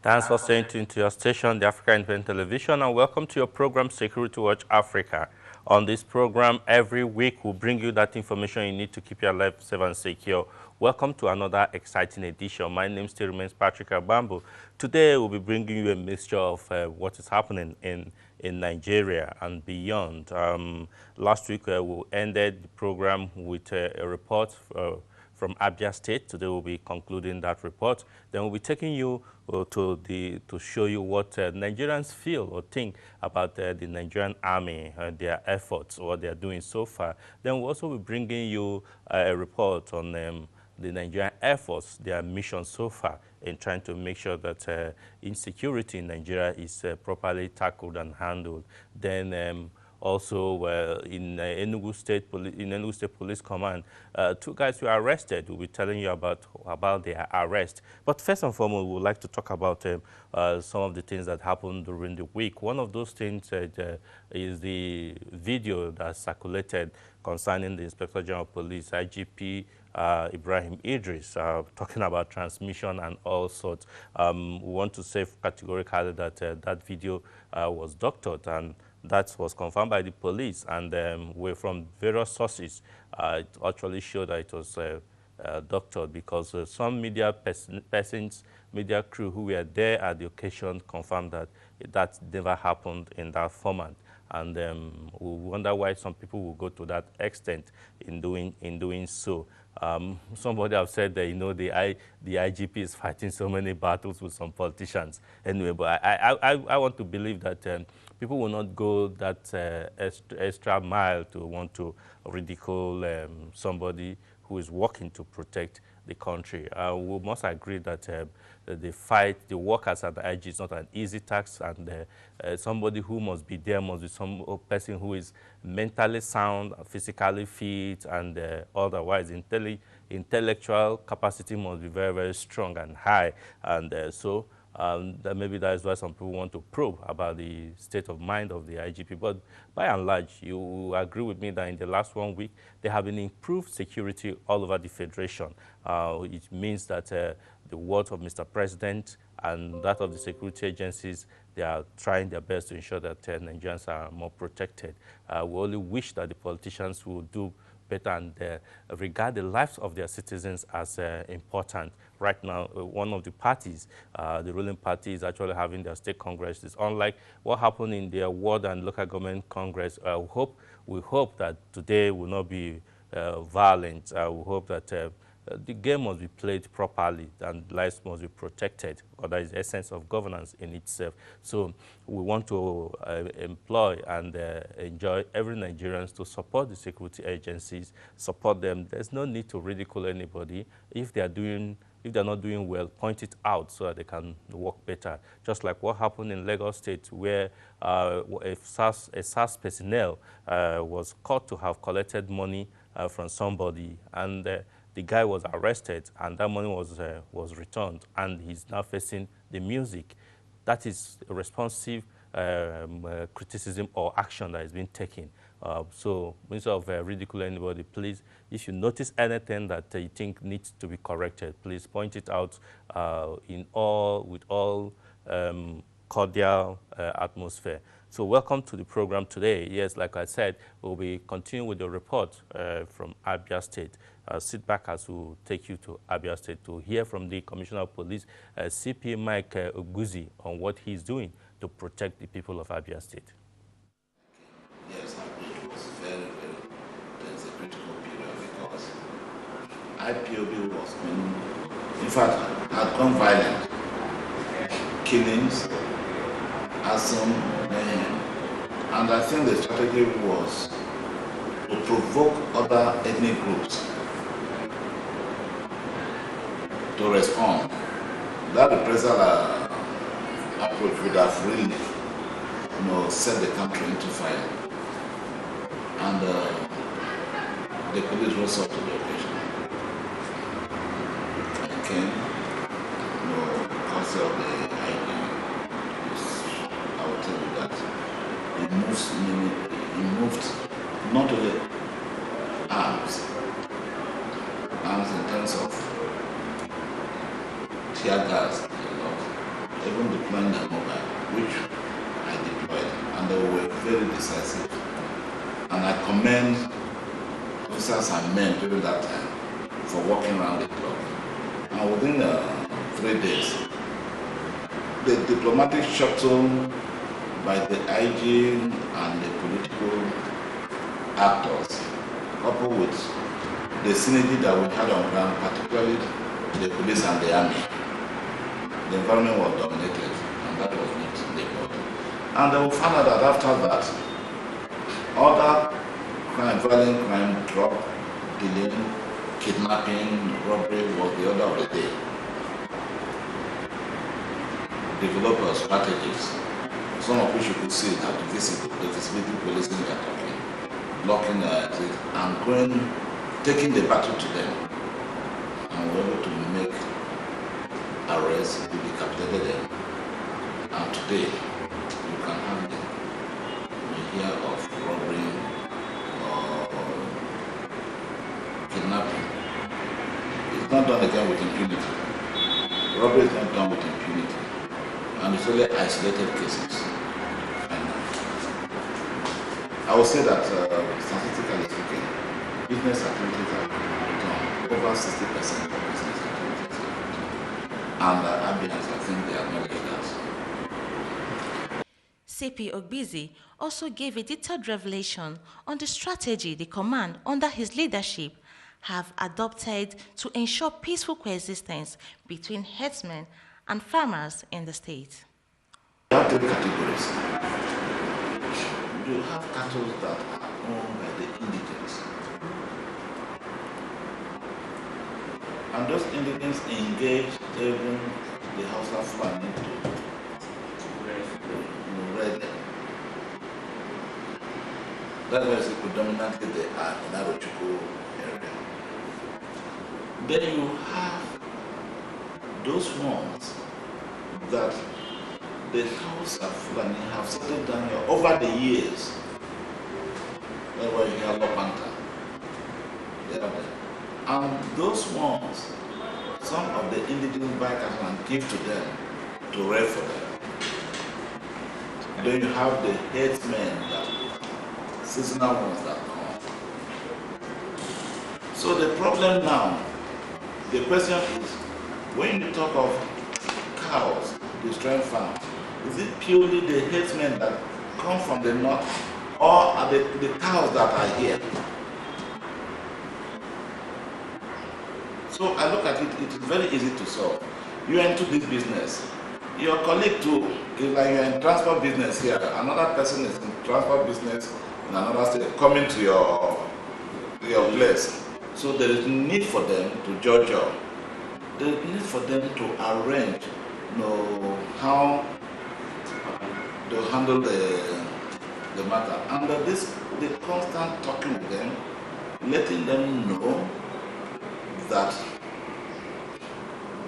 Thanks for staying tuned to your station, the Africa Television, and welcome to your program, Security Watch Africa. On this program, every week, we'll bring you that information you need to keep your life safe and secure. Welcome to another exciting edition. My name still remains Patrick Abambo. Today, we'll be bringing you a mixture of what is happening in Nigeria and beyond. Last week, we ended the program with a report from Abia State. Today we'll be concluding that report. Then we'll be taking you to show you what Nigerians feel or think about the Nigerian army, their efforts, what they are doing so far. Then we'll also be bringing you a report on the Nigerian efforts, their mission so far in trying to make sure that insecurity in Nigeria is properly tackled and handled. Then also, in Enugu State Police Command, 2 guys were arrested. We'll be telling you about their arrest. But first and foremost, we would like to talk about some of the things that happened during the week. One of those things is the video that circulated concerning the Inspector General of Police, IGP Ibrahim Idris, talking about transmission and all sorts. We want to say categorically that that video was doctored, and that was confirmed by the police, and we're from various sources. It actually showed that it was doctored because some media persons, media crew who were there at the occasion confirmed that that never happened in that format. And we wonder why some people will go to that extent in doing so. Somebody have said that, you know, the IGP is fighting so many battles with some politicians. Anyway, but I want to believe that people will not go that extra mile to want to ridicule somebody who is working to protect the country. We must agree that the fight, the work as an IG is not an easy task, and somebody who must be there must be some person who is mentally sound, physically fit, and otherwise intellectual capacity must be very, very strong and high. And so maybe that is why some people want to probe about the state of mind of the IGP. But by and large, you agree with me that in the last 1 week, there have been improved security all over the Federation. It means that the words of Mr. President and that of the security agencies, they are trying their best to ensure that Nigerians are more protected. We only wish that the politicians will do better and regard the lives of their citizens as important. Right now, one of the parties, the ruling party, is actually having their state congress. It's unlike what happened in their ward and local government congress. We hope that today will not be violent. We hope that the game must be played properly and lives must be protected, because that is the essence of governance in itself. So we want to employ and enjoy every Nigerian to support the security agencies, support them. There's no need to ridicule anybody. If they're not doing well, point it out so that they can work better. Just like what happened in Lagos State, where a SARS personnel was caught to have collected money from somebody, and the guy was arrested, and that money was returned, and he's now facing the music. That is a responsive criticism or action that is being taken. So instead of ridiculing anybody, please, if you notice anything that you think needs to be corrected, please point it out with all cordial atmosphere. So welcome to the program today. Yes, like I said, we'll be continuing with the report from Abia State. Sit back as we'll take you to Abia State to hear from the Commissioner of Police, CP Mike Oguzi, on what he's doing to protect the people of Abia State. Yes, it was very, there's a critical period because IPOB was in fact, had gone violent. Killings, arson, mayhem. And I think the strategy was to provoke other ethnic groups to respond. That reprisal approach would have really, set the country into fire. And the police rose up to the occasion. And came, because of the IP. I will tell you that he moved not only arms in terms of tear gas, even deploying the mobile, which I deployed, and they were very decisive. And I commend officers and men during that time for working around the clock. And within 3 days, the diplomatic shuttle by the IG and the political actors, coupled with the synergy that we had on ground, particularly the police and the army, the environment was dominated, and that was not the problem. And then we found out that after that, other crime, violent crime, drug dealing, kidnapping, robbery was the order of the day. Develop strategies, some of which you could see how to visit the visibility policing we are talking, blocking and going, taking the battle to them, and we were able to make arrests, we decapitated them, and today you can have them. You hear of robbery or kidnapping. It's not done again with impunity. Robbery is not done with impunity. And it's only isolated cases. I would say that statistically speaking, business activities are done over 60% of business activities. And Abians, I think they acknowledge that. CP Ogbizi also gave a detailed revelation on the strategy the command under his leadership have adopted to ensure peaceful coexistence between herdsmen and farmers in the state. You have 3 categories. You have cattle that are owned by the indigents. And those indigents engage even the house of farming to raise them. That's why it's predominantly they are in Arochukwu area. Then you have those ones that the house of Fulani have settled down here over the years. That's why you hear Lopanta. They are there. And those ones, some of the indigenous bikers can give to them to rear for them. Then you have the headsmen, that seasonal ones that come. So the problem now, the question is, when you talk of cows destroying farms, is it purely the headsmen that come from the north, or are the cows that are here? So I look at it, it is very easy to solve. You are into this business. Your colleague too, is like you're in transport business here, another person is in transport business in another state, coming to your place. So there is need for them to judge up. There is need for them to arrange, how to handle the matter. And the constant talking with them, letting them know that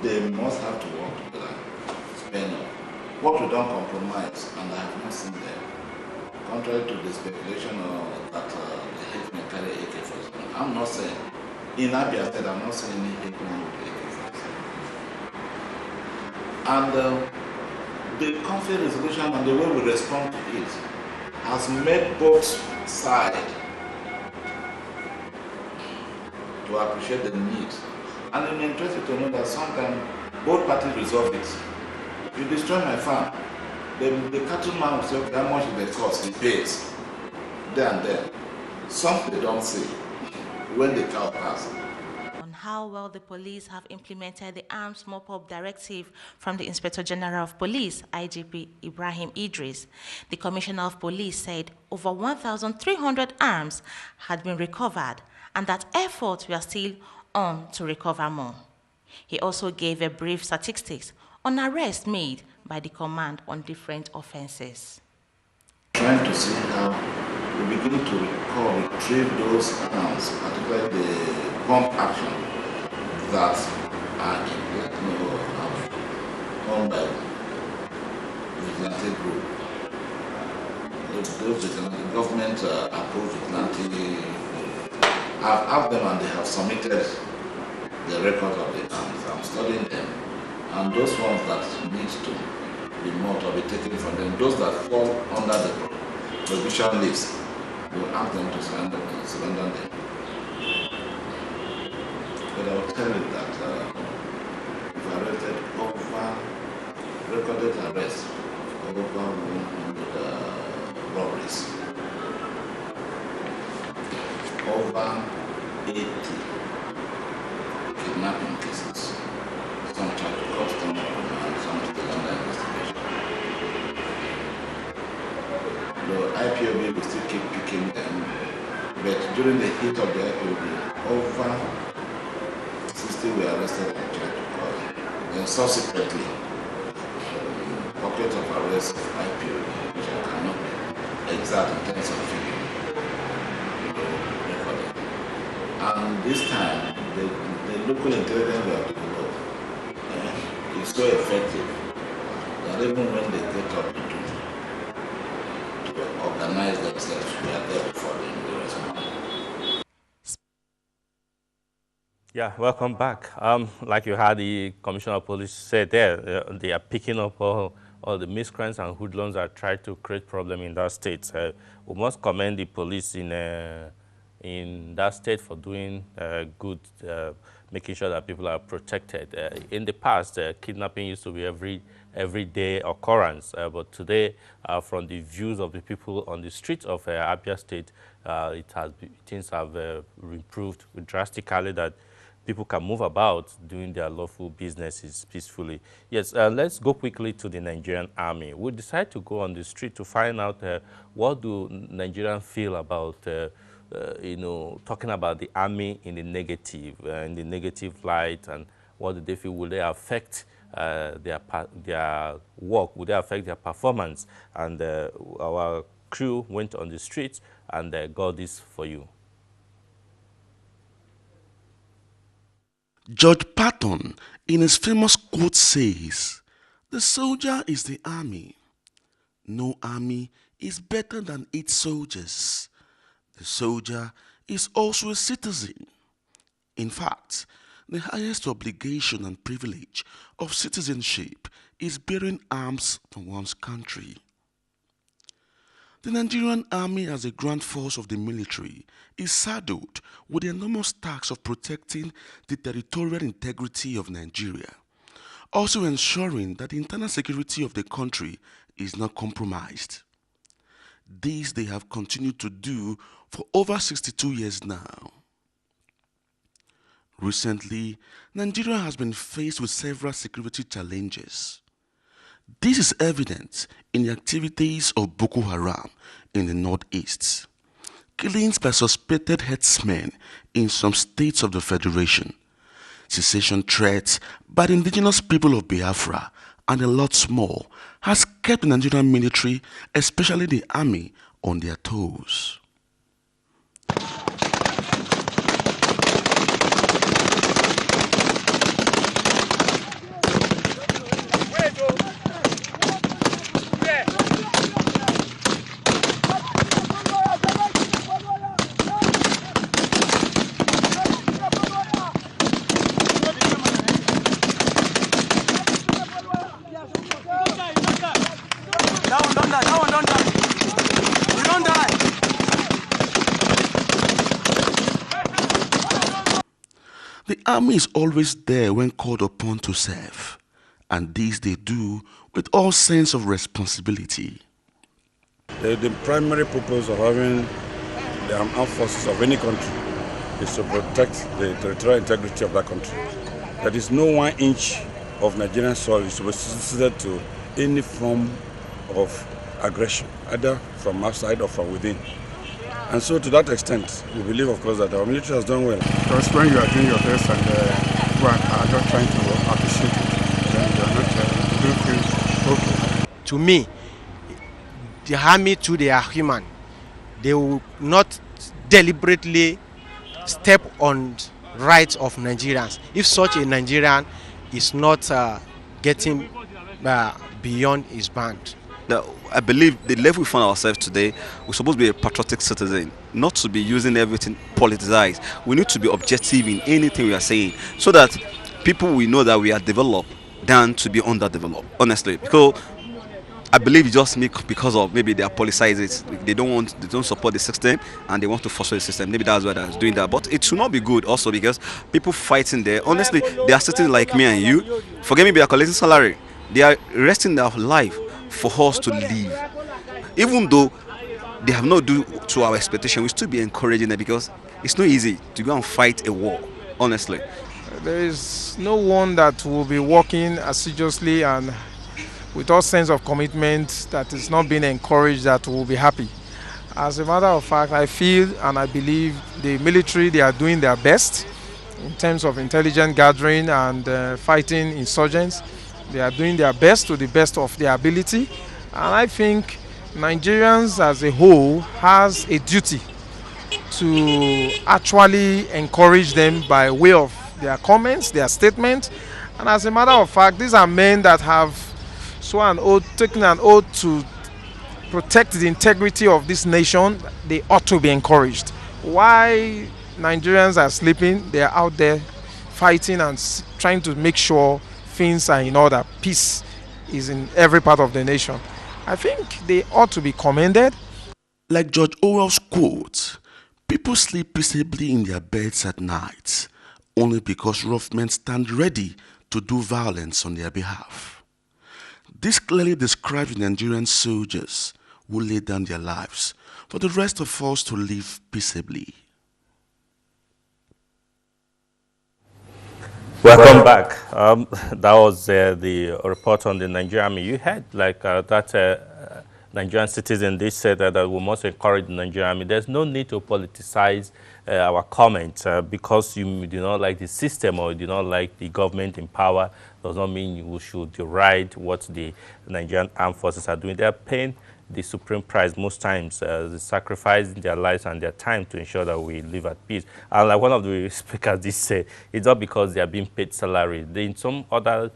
they must have to work together, spend up. What we don't compromise, and I have not seen them, contrary to the speculation that the hitmen carry AK-47. I'm not saying, in Abia State, I'm not saying any hitmen with AK-47. And the conflict resolution and the way we respond to it has made both sides to appreciate the need. And I'm interested to know that sometimes both parties resolve it. You destroy my farm, the cattleman will say, okay, how much is the cost? He pays. There and then. Something they don't see when the cow passes. On how well the police have implemented the Arms Mop-Up Directive from the Inspector General of Police, IGP Ibrahim Idris, the Commissioner of Police said over 1,300 arms had been recovered and that efforts were still on to recover more. He also gave a brief statistics on arrests made by the command on different offenses. Trying to see how we begin to retrieve those arms, particularly the pump action that are owned by the vigilante group. The government approved vigilante. I've asked them and they have submitted the record of the arms. I'm studying them. And those ones that need to be mobbed or be taken from them. Those that fall under the prohibition list, we will ask them to surrender them. But I will tell you that we've arrested recorded arrests of over 100 robberies, over 80 kidnapping cases, some charged to custom and some to the under investigation. The IPOB will still keep picking them, but during the heat of the IPOB, over 60 were arrested and charged to court. Then subsequently, pocket of arrest of IPOB, which I cannot exact in terms of figure, recorded. And this time, the local intelligence we have developed is so effective that even when they get up to organize themselves, we are there before them, they respond. Yeah, welcome back. Like you had the Commissioner of Police said there, they are picking up all the miscreants and hoodlums that try to create problem in that state. We must commend the police in that state for doing good, making sure that people are protected. In the past, kidnapping used to be everyday occurrence, but today, from the views of the people on the streets of Abia State, things have improved drastically. That people can move about doing their lawful businesses peacefully. Yes, let's go quickly to the Nigerian army. We decided to go on the street to find out what do Nigerians feel about, talking about the army in the negative light, and what do they feel? Will they affect their work? Will they affect their performance? And our crew went on the streets and got this for you. George Patton, in his famous quote, says, "The soldier is the army. No army is better than its soldiers. The soldier is also a citizen. In fact, the highest obligation and privilege of citizenship is bearing arms for one's country." The Nigerian army, as a grand force of the military, is saddled with the enormous task of protecting the territorial integrity of Nigeria, also ensuring that the internal security of the country is not compromised. This they have continued to do for over 62 years now. Recently, Nigeria has been faced with several security challenges. This is evident in the activities of Boko Haram in the northeast, killings by suspected herdsmen in some states of the Federation, secession threats by the indigenous people of Biafra, and a lot more has kept the Nigerian military, especially the army, on their toes. The army is always there when called upon to serve, and this they do with all sense of responsibility. The primary purpose of having the armed forces of any country is to protect the territorial integrity of that country. That is, no 1 inch of Nigerian soil is to be ceded to any form of aggression, either from outside or from within. And so to that extent, we believe, of course, that our military has done well. Because when you are doing your best and people are not trying to appreciate it, then you are not doing things okay. To me, the army too, they are human. They will not deliberately step on rights of Nigerians. If such a Nigerian is not getting beyond his band. I believe the level we find ourselves today, we're supposed to be a patriotic citizen, not to be using everything politicized. We need to be objective in anything we are saying, so that people will know that we are developed than to be underdeveloped, honestly. Because I believe it's just because of maybe they are politicized it. They don't support the system and they want to frustrate the system. Maybe that's why they're doing that. But it should not be good also because people fighting there, honestly, they are sitting like me and you. Forget me, they are collecting salary. They are resting their life for us to live. Even though they have not due to our expectation, we still be encouraging them because it's not easy to go and fight a war, honestly. There is no one that will be working assiduously and with all sense of commitment that is not being encouraged that will be happy. As a matter of fact, I feel and I believe the military, they are doing their best in terms of intelligence gathering and fighting insurgents. They are doing their best to the best of their ability, and I think Nigerians as a whole has a duty to actually encourage them by way of their comments, their statements. And as a matter of fact, these are men that have taken an oath to protect the integrity of this nation. They ought to be encouraged. Why Nigerians are sleeping, they are out there fighting and trying to make sure things are in order. Peace is in every part of the nation. I think they ought to be commended. Like George Orwell's quote, people sleep peaceably in their beds at night only because rough men stand ready to do violence on their behalf. This clearly describes the Nigerian soldiers who laid down their lives for the rest of us to live peaceably. Welcome back. That was the report on the Nigerian Army. You had that Nigerian citizen, they said that we must encourage the Nigerian Army. There's no need to politicize our comments because you do not like the system or you do not like the government in power. Does not mean you should deride what the Nigerian armed forces are doing. They are paying the supreme price most times, sacrificing their lives and their time to ensure that we live at peace. And like one of the speakers did say, it's not because they are being paid salary. In some other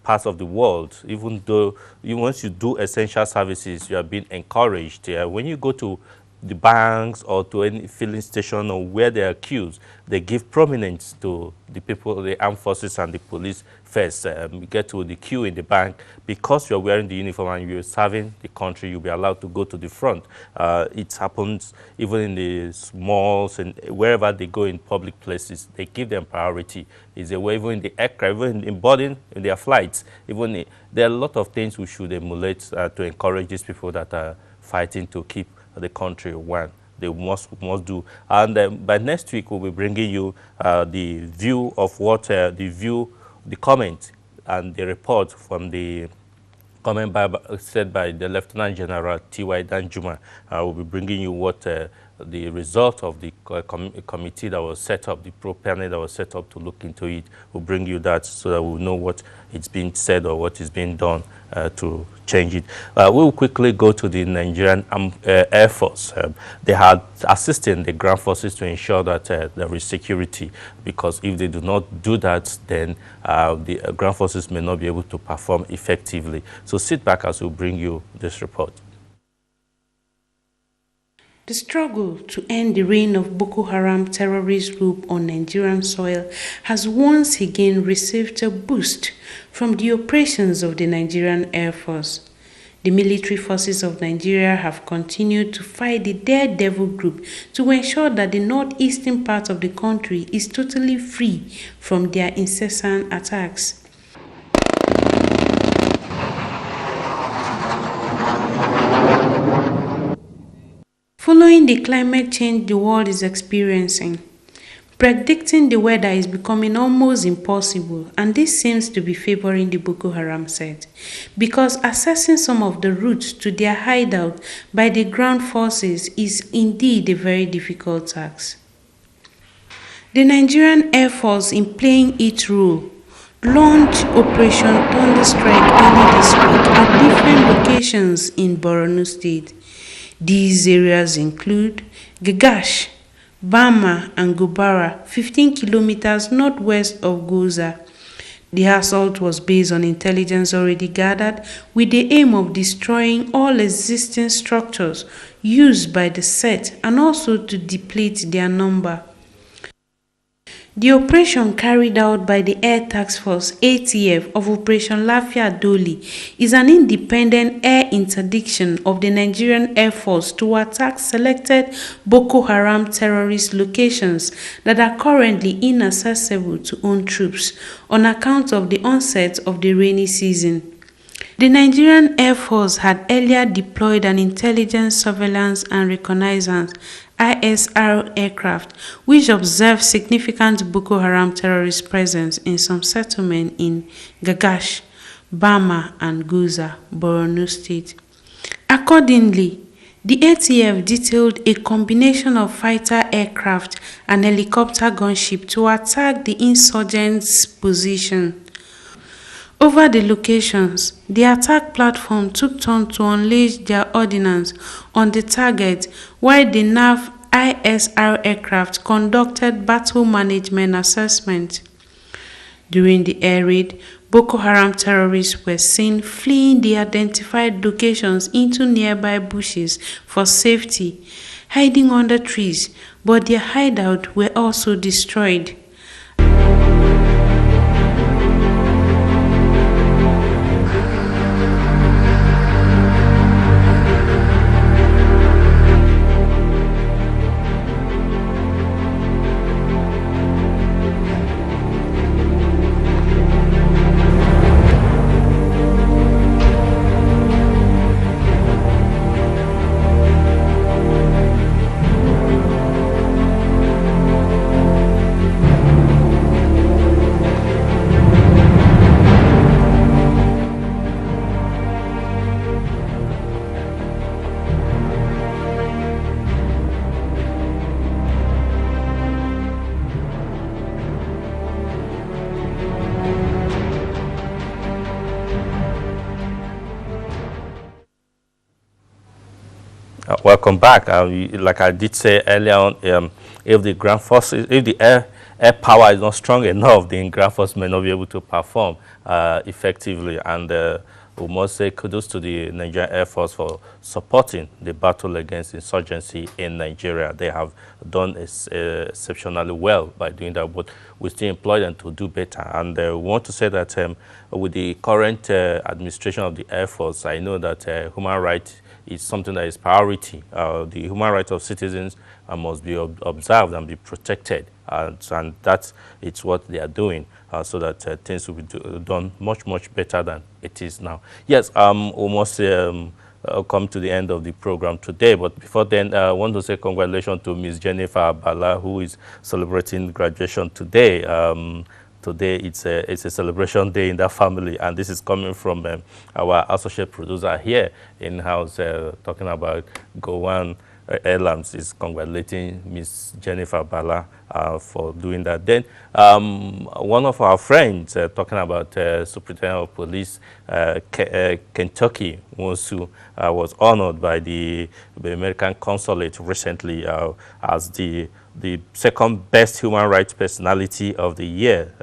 parts of the world, even though once you do essential services, you are being encouraged. When you go to the banks or to any filling station or where they are queues, they give prominence to the people, the armed forces and the police first. You get to the queue in the bank, because you're wearing the uniform and you're serving the country, you'll be allowed to go to the front. It happens even in the malls and wherever they go in public places, they give them priority. It's a way, even in the aircraft, even in boarding, in their flights, there are a lot of things we should emulate to encourage these people that are fighting to keep the country one. They must do. And by next week, we'll be bringing you the view of what the comment and the report from the comment said by the Lieutenant General T.Y. Danjuma. We'll be bringing you what the result of the committee that was set up, the pro-panel that was set up to look into it. We'll bring you that so that we'll know what is being said or what is being done to change it. We'll quickly go to the Nigerian Air Force. They had assisted the ground forces to ensure that there is security, because if they do not do that, then the ground forces may not be able to perform effectively. So sit back as we'll bring you this report. The struggle to end the reign of Boko Haram terrorist group on Nigerian soil has once again received a boost from the operations of the Nigerian Air Force. The military forces of Nigeria have continued to fight the daredevil group to ensure that the northeastern part of the country is totally free from their incessant attacks. Following the climate change the world is experiencing, predicting the weather is becoming almost impossible, and this seems to be favoring the Boko Haram set, because accessing some of the routes to their hideout by the ground forces is indeed a very difficult task. The Nigerian Air Force, in playing its role, launched Operation Thunderstrike early this week at different locations in Borno State. These areas include Gagash, Bama, and Gubara, 15 kilometers northwest of Goza. The assault was based on intelligence already gathered with the aim of destroying all existing structures used by the set and also to deplete their number. The operation carried out by the Air Task Force ATF of Operation Lafia Doli is an independent air interdiction of the Nigerian Air Force to attack selected Boko Haram terrorist locations that are currently inaccessible to own troops on account of the onset of the rainy season. The Nigerian Air Force had earlier deployed an intelligence, surveillance and reconnaissance ISR aircraft, which observed significant Boko Haram terrorist presence in some settlements in Gagash, Bama and Guza, Borno State. Accordingly, the ATF detailed a combination of fighter aircraft and helicopter gunship to attack the insurgents' position. Over the locations, the attack platform took turn to unleash their ordnance on the target, while the NAV ISR aircraft conducted battle management assessment. During the air raid, Boko Haram terrorists were seen fleeing the identified locations into nearby bushes for safety, hiding under trees, but their hideouts were also destroyed. Welcome back. Like I did say earlier on, if the ground forces, if the air power is not strong enough, the ground force may not be able to perform effectively. And we must say kudos to the Nigerian Air Force for supporting the battle against insurgency in Nigeria. They have done exceptionally well by doing that, but we still employ them to do better. And we want to say that with the current administration of the Air Force, I know that human rights is something that is priority. The human rights of citizens must be observed and be protected, and that's what they are doing, so that things will be done much better than it is now. Yes, almost come to the end of the program today, but before then, I want to say congratulations to Ms. Jennifer Bala, who is celebrating graduation today. Today it's a celebration day in that family, and this is coming from our associate producer here in-house, talking about Gowan Elams is congratulating Miss Jennifer Bala for doing that. Then one of our friends talking about Superintendent of Police Kentucky Nwosu was honored by the American Consulate recently as the second best human rights personality of the year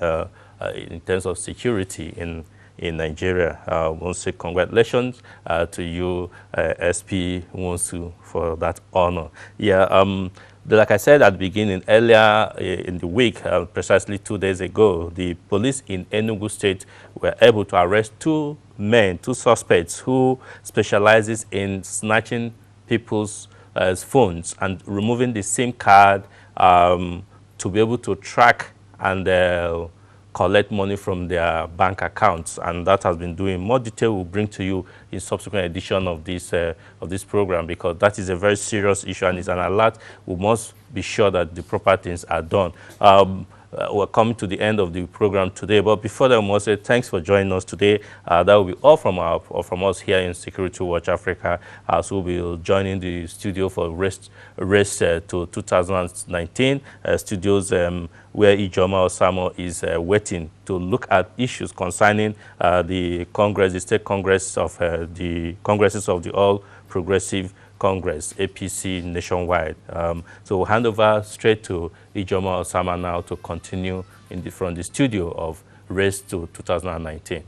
in terms of security in Nigeria. I want to say congratulations to you, SP Nwosu, for that honor. Yeah, like I said at the beginning, earlier in the week, precisely 2 days ago, the police in Enugu State were able to arrest two suspects who specializes in snatching people's phones and removing the SIM card to be able to track and collect money from their bank accounts, and that has been doing. More detail we'll bring to you in subsequent edition of this program, because that is a very serious issue and it's an alert. We must be sure that the proper things are done. We're coming to the end of the program today, but before that, we must say thanks for joining us today. That will be all from us here in Security Watch Africa. So we'll be joining the studio for race to 2019 studios, where Ijoma Osamo is waiting to look at issues concerning the State Congress of the Congresses of the All Progressive Congress, APC nationwide. So we'll hand over straight to Ijoma Osama now to continue from the studio of Race to 2019.